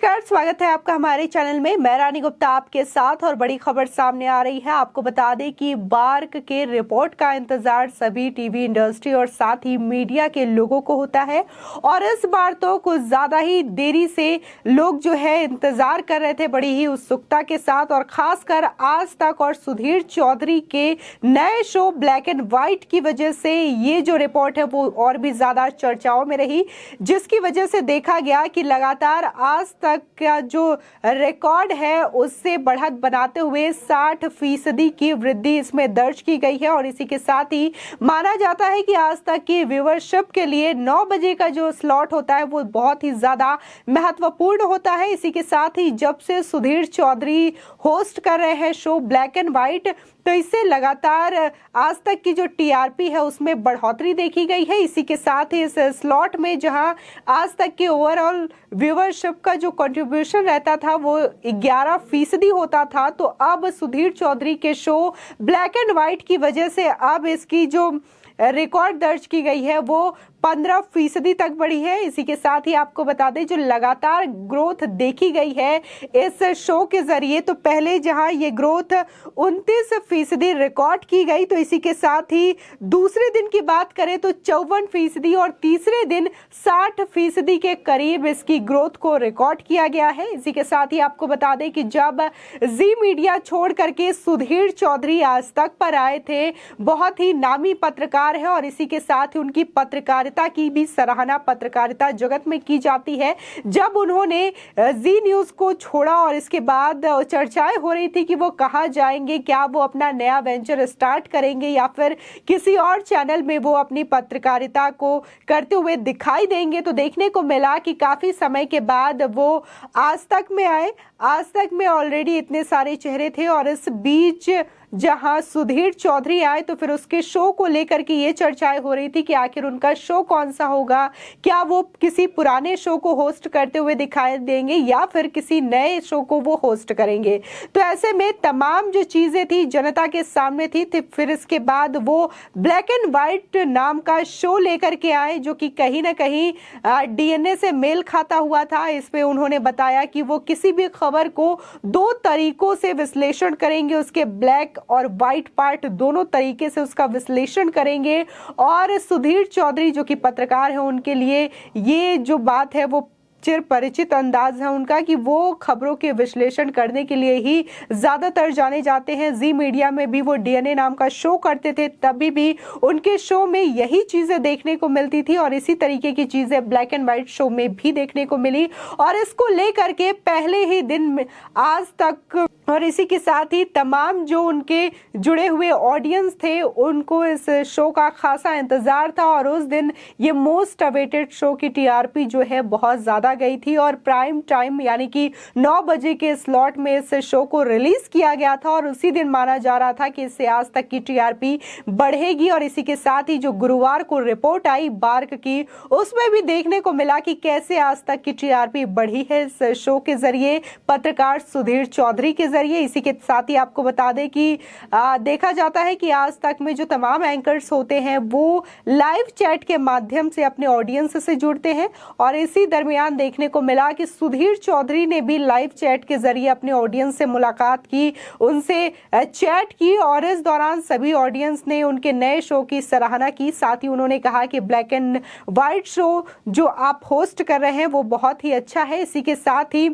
नमस्कार, स्वागत है आपका हमारे चैनल में। मैं रानी गुप्ता आपके साथ और बड़ी खबर सामने आ रही है। आपको बता दें कि बार्क के रिपोर्ट का इंतजार सभी टीवी इंडस्ट्री और साथ ही मीडिया के लोगों को होता है और इस बार तो कुछ ज्यादा ही देरी से लोग जो है इंतजार कर रहे थे बड़ी ही उत्सुकता के साथ, और खासकर आज तक और सुधीर चौधरी के नए शो ब्लैक एंड व्हाइट की वजह से ये जो रिपोर्ट है वो और भी ज्यादा चर्चाओं में रही, जिसकी वजह से देखा गया कि लगातार आज तक का जो रिकॉर्ड है उससे बढ़त बनाते हुए 60% की वृद्धि इसमें दर्ज की गई है। और इसी के साथ ही माना जाता है कि आज तक की व्यूअरशिप के लिए 9 बजे का जो स्लॉट होता है वो बहुत ही ज्यादा महत्वपूर्ण होता है। इसी के साथ ही जब से सुधीर चौधरी होस्ट कर रहे हैं शो ब्लैक एंड व्हाइट, तो इससे लगातार आज तक की जो टीआरपी है उसमें बढ़ोतरी देखी गई है। इसी के साथ ही इस स्लॉट में जहां आज तक की ओवरऑल व्यूअरशिप का जो कंट्रीब्यूशन रहता था वो 11% होता था, तो अब सुधीर चौधरी के शो ब्लैक एंड व्हाइट की वजह से अब इसकी जो रिकॉर्ड दर्ज की गई है वो 15% तक बढ़ी है। इसी के साथ ही आपको बता दें जो लगातार ग्रोथ देखी गई है इस शो के जरिए, तो पहले जहां ये ग्रोथ 29% रिकॉर्ड की गई, तो इसी के साथ ही दूसरे दिन की बात करें तो 54% और तीसरे दिन 60% के करीब इसकी ग्रोथ को रिकॉर्ड किया गया है। इसी के साथ ही आपको बता दें कि जब जी मीडिया छोड़ करके सुधीर चौधरी आज तक पर आए थे, बहुत ही नामी पत्रकार है और इसी के साथ ही उनकी पत्रकारिता की भी सराहना पत्रकारिता जगत में की जाती है। जब उन्होंने जी न्यूज को छोड़ा और इसके बाद चर्चाएं हो रही थी कि वो कहां जाएंगे, क्या वो अपना नया वेंचर स्टार्ट करेंगे या फिर किसी और चैनल में वो अपनी पत्रकारिता को करते हुए दिखाई देंगे, तो देखने को मिला कि काफी समय के बाद वो आज तक में आए। आज तक में ऑलरेडी इतने सारे चेहरे थे और इस बीच जहां सुधीर चौधरी आए तो फिर उसके शो को लेकर के ये चर्चाएं हो रही थी कि आखिर उनका शो कौन सा होगा, क्या वो किसी पुराने शो को होस्ट करते हुए दिखाई देंगे या फिर किसी नए शो को वो होस्ट करेंगे। तो ऐसे में तमाम जो चीजें थी जनता के सामने थी, फिर इसके बाद वो ब्लैक एंड व्हाइट नाम का शो लेकर के आए जो कि कहीं ना कहीं डीएनए से मेल खाता हुआ था। इस पे उन्होंने बताया कि वो किसी भी खबर को 2 तरीकों से विश्लेषण करेंगे, उसके ब्लैक और व्हाइट पार्ट दोनों तरीके से उसका विश्लेषण करेंगे। और सुधीर चौधरी जो कि पत्रकार है उनके लिए ये जो बात है वो चिर परिचित अंदाज है उनका कि वो खबरों के विश्लेषण करने के लिए ही ज्यादातर जाने जाते हैं। जी मीडिया में भी वो डीएनए नाम का शो करते थे, तभी भी उनके शो में यही चीजें देखने को मिलती थी और इसी तरीके की चीजें ब्लैक एंड व्हाइट शो में भी देखने को मिली। और इसको लेकर के पहले ही दिन में आज तक और इसी के साथ ही तमाम जो उनके जुड़े हुए ऑडियंस थे उनको इस शो का खासा इंतजार था और उस दिन ये मोस्ट अवेटेड शो की टीआरपी जो है बहुत ज्यादा गई थी और प्राइम टाइम यानी कि 9 बजे के स्लॉट में इस शो को रिलीज किया गया था और उसी दिन माना जा रहा था कि इससे आज तक की टीआरपी बढ़ेगी। और इसी के साथ ही जो गुरुवार को रिपोर्ट आई बार्क की, उसमें भी देखने को मिला कि कैसे आज तक की टीआरपी बढ़ी है इस शो के जरिए, पत्रकार सुधीर चौधरी के जरिए। इसी के साथ ही आपको बता दें कि देखा जाता है कि आज तक में जो तमाम एंकर्स होते हैं वो लाइव चैट के माध्यम से अपने ऑडियंस से जुड़ते हैं और इसी दरमियान देखने को मिला कि सुधीर चौधरी ने भी लाइव चैट के जरिए अपने ऑडियंस से मुलाकात की, उनसे चैट की और इस दौरान सभी ऑडियंस ने उनके नए शो की सराहना की। साथ ही उन्होंने कहा कि ब्लैक एंड व्हाइट शो जो आप होस्ट कर रहे हैं वो बहुत ही अच्छा है। इसी के साथ ही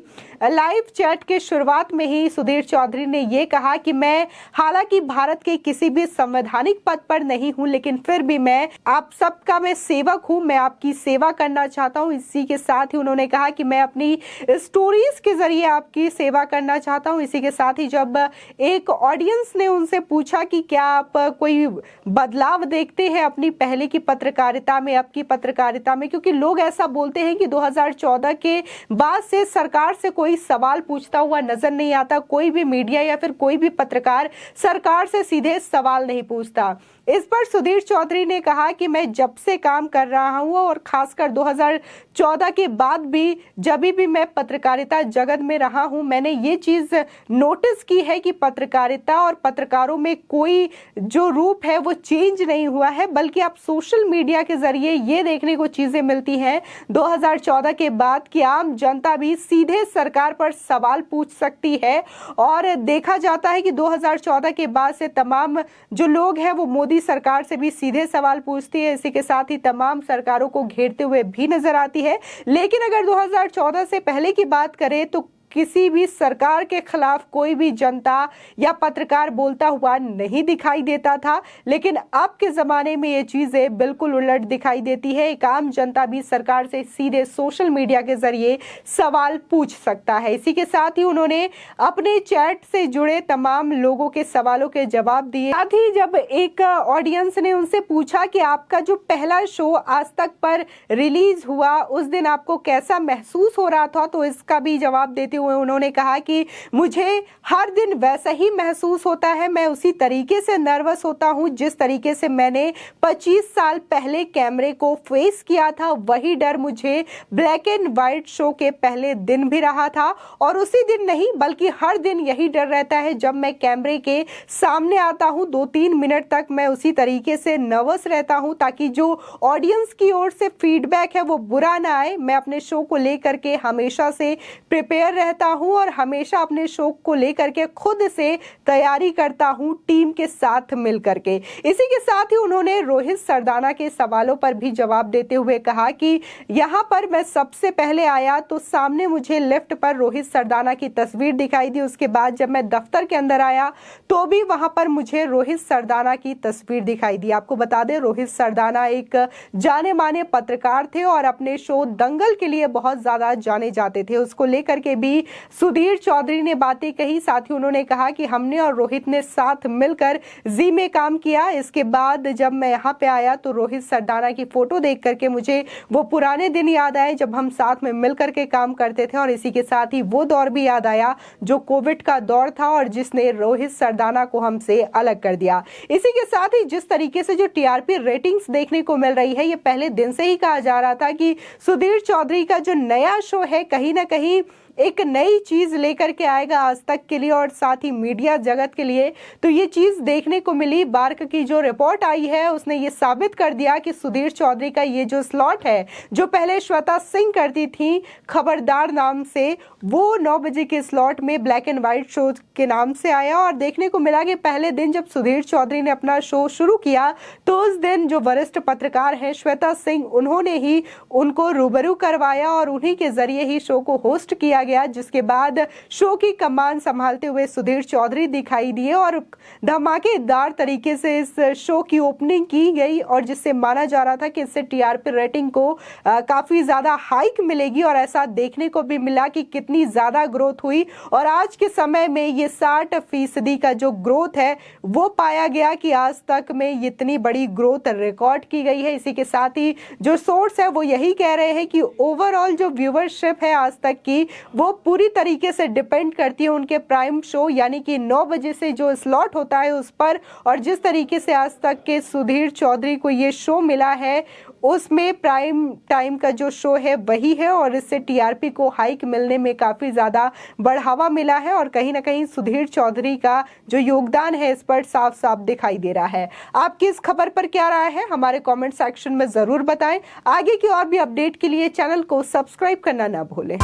लाइव चैट के शुरुआत में ही सुधीर चौधरी ने ये कहा कि मैं हालांकि भारत के किसी भी संवैधानिक पद पर नहीं हूं, लेकिन फिर भी मैं आप सबका मैं सेवक हूं, मैं आपकी सेवा करना चाहता हूं। इसी के साथ ही उन्होंने कहा कि मैं अपनी स्टोरीज के जरिए आपकी सेवा करना चाहता हूं। इसी के साथ ही जब एक ऑडियंस ने उनसे पूछा कि क्या आप कोई बदलाव देखते हैं अपनी पहले की पत्रकारिता में, आपकी पत्रकारिता में, क्योंकि लोग ऐसा बोलते हैं कि 2014 के बाद से सरकार से कोई सवाल पूछता हुआ नजर नहीं आता, कोई भी मीडिया या फिर कोई भी पत्रकार सरकार से सीधे सवाल नहीं पूछता। इस पर सुधीर चौधरी ने कहा कि मैं जब से काम कर रहा हूं और खासकर 2014 के बाद भी जब भी मैं पत्रकारिता जगत में रहा हूं, मैंने ये चीज नोटिस की है कि पत्रकारिता और पत्रकारों में कोई जो रूप है वो चेंज नहीं हुआ है, बल्कि आप सोशल मीडिया के जरिए ये देखने को चीजें मिलती हैं 2014 के बाद कि आम जनता भी सीधे सरकार पर सवाल पूछ सकती है। और देखा जाता है कि 2014 के बाद से तमाम जो लोग हैं वो मोदी सरकार से भी सीधे सवाल पूछती है, इसी के साथ ही तमाम सरकारों को घेरते हुए भी नजर आती है। लेकिन अगर 2014 से पहले की बात करें तो किसी भी सरकार के खिलाफ कोई भी जनता या पत्रकार बोलता हुआ नहीं दिखाई देता था, लेकिन अब के जमाने में ये चीजें बिल्कुल उलट दिखाई देती है। एक आम जनता भी सरकार से सीधे सोशल मीडिया के जरिए सवाल पूछ सकता है। इसी के साथ ही उन्होंने अपने चैट से जुड़े तमाम लोगों के सवालों के जवाब दिए। साथ ही जब एक ऑडियंस ने उनसे पूछा कि आपका जो पहला शो आज तक पर रिलीज हुआ उस दिन आपको कैसा महसूस हो रहा था, तो इसका भी जवाब देते हुए उन्होंने कहा कि मुझे हर दिन वैसा ही महसूस होता है, मैं उसी तरीके से नर्वस होता हूं जिस तरीके से मैंने 25 साल पहले कैमरे को फेस किया था। वही डर मुझे ब्लैक एंड व्हाइट शो के पहले दिन भी रहा था, और उसी दिन नहीं बल्कि हर दिन यही डर रहता है जब मैं कैमरे के सामने आता हूं। 2-3 मिनट तक मैं उसी तरीके से नर्वस रहता हूं ताकि जो ऑडियंस की ओर से फीडबैक है वो बुरा ना आए। मैं अपने शो को लेकर के हमेशा से प्रिपेयर रहता हूं और हमेशा अपने शो को लेकर के खुद से तैयारी करता हूं टीम के साथ मिलकर के। इसी के साथ ही उन्होंने रोहित सरदाना के सवालों पर भी जवाब देते हुए कहा कि यहां पर मैं सबसे पहले आया तो सामने मुझे लिफ्ट पर रोहित सरदाना की तस्वीर दिखाई दी। उसके बाद जब मैं दफ्तर के अंदर आया तो भी वहां पर मुझे रोहित सरदाना की तस्वीर दिखाई दी। आपको बता दें रोहित सरदाना एक जाने माने पत्रकार थे और अपने शो दंगल के लिए बहुत ज्यादा जाने जाते थे। उसको लेकर के भी सुधीर चौधरी ने बातें कही। साथ ही उन्होंने कहा कि हमने और रोहित ने साथ मिलकर जी में काम किया। इसके बाद जब मैं यहाँ पे आया तो रोहित सरदाना की फोटो देख करके मुझे वो पुराने दिन याद आए जब हम साथ में मिलकर के काम करते थे, और इसी के साथ ही वो दौर भी याद आया जो कोविड का दौर था और जिसने रोहित सरदाना को हमसे अलग कर दिया। इसी के साथ ही जिस तरीके से जो टीआरपी रेटिंग्स देखने को मिल रही है, ये पहले दिन से ही कहा जा रहा था कि सुधीर चौधरी का जो नया शो है कहीं ना कहीं एक नई चीज लेकर के आएगा आज तक के लिए और साथ ही मीडिया जगत के लिए। तो ये चीज देखने को मिली। बार्क की जो रिपोर्ट आई है उसने ये साबित कर दिया कि सुधीर चौधरी का ये जो स्लॉट है जो पहले श्वेता सिंह करती थी खबरदार नाम से, वो 9 बजे के स्लॉट में ब्लैक एंड व्हाइट शो के नाम से आया। और देखने को मिला कि पहले दिन जब सुधीर चौधरी ने अपना शो शुरू किया तो उस दिन जो वरिष्ठ पत्रकार है श्वेता सिंह, उन्होंने ही उनको रूबरू करवाया और उन्हीं के जरिए ही शो को होस्ट किया गया, जिसके बाद शो की कमान संभालते हुए सुधीर चौधरी दिखाई दिए और धमाकेदार तरीके से इस शो की ओपनिंग की गई और जिससे माना जा रहा था कि इससे टीआरपी रेटिंग को काफी ज्यादा हाइक मिलेगी। और ऐसा देखने को भी मिला कि कितनी ज्यादा ग्रोथ हुई और आज के समय में ये 60% का जो ग्रोथ है वो पाया गया कि आज तक में इतनी बड़ी ग्रोथ रिकॉर्ड की गई है। इसी के साथ ही जो सोर्स है वो यही कह रहे हैं कि ओवरऑल जो व्यूवरशिप है आज तक की वो पूरी तरीके से डिपेंड करती है उनके प्राइम शो यानी कि 9 बजे से जो स्लॉट होता है उस पर, और जिस तरीके से आज तक के सुधीर चौधरी को ये शो मिला है उसमें प्राइम टाइम का जो शो है वही है और इससे टीआरपी को हाइक मिलने में काफी ज्यादा बढ़ावा मिला है और कहीं ना कहीं सुधीर चौधरी का जो योगदान है इस पर साफ साफ दिखाई दे रहा है। आपकी इस खबर पर क्या राय है हमारे कमेंट सेक्शन में जरूर बताएं। आगे की और भी अपडेट के लिए चैनल को सब्सक्राइब करना ना भूलें।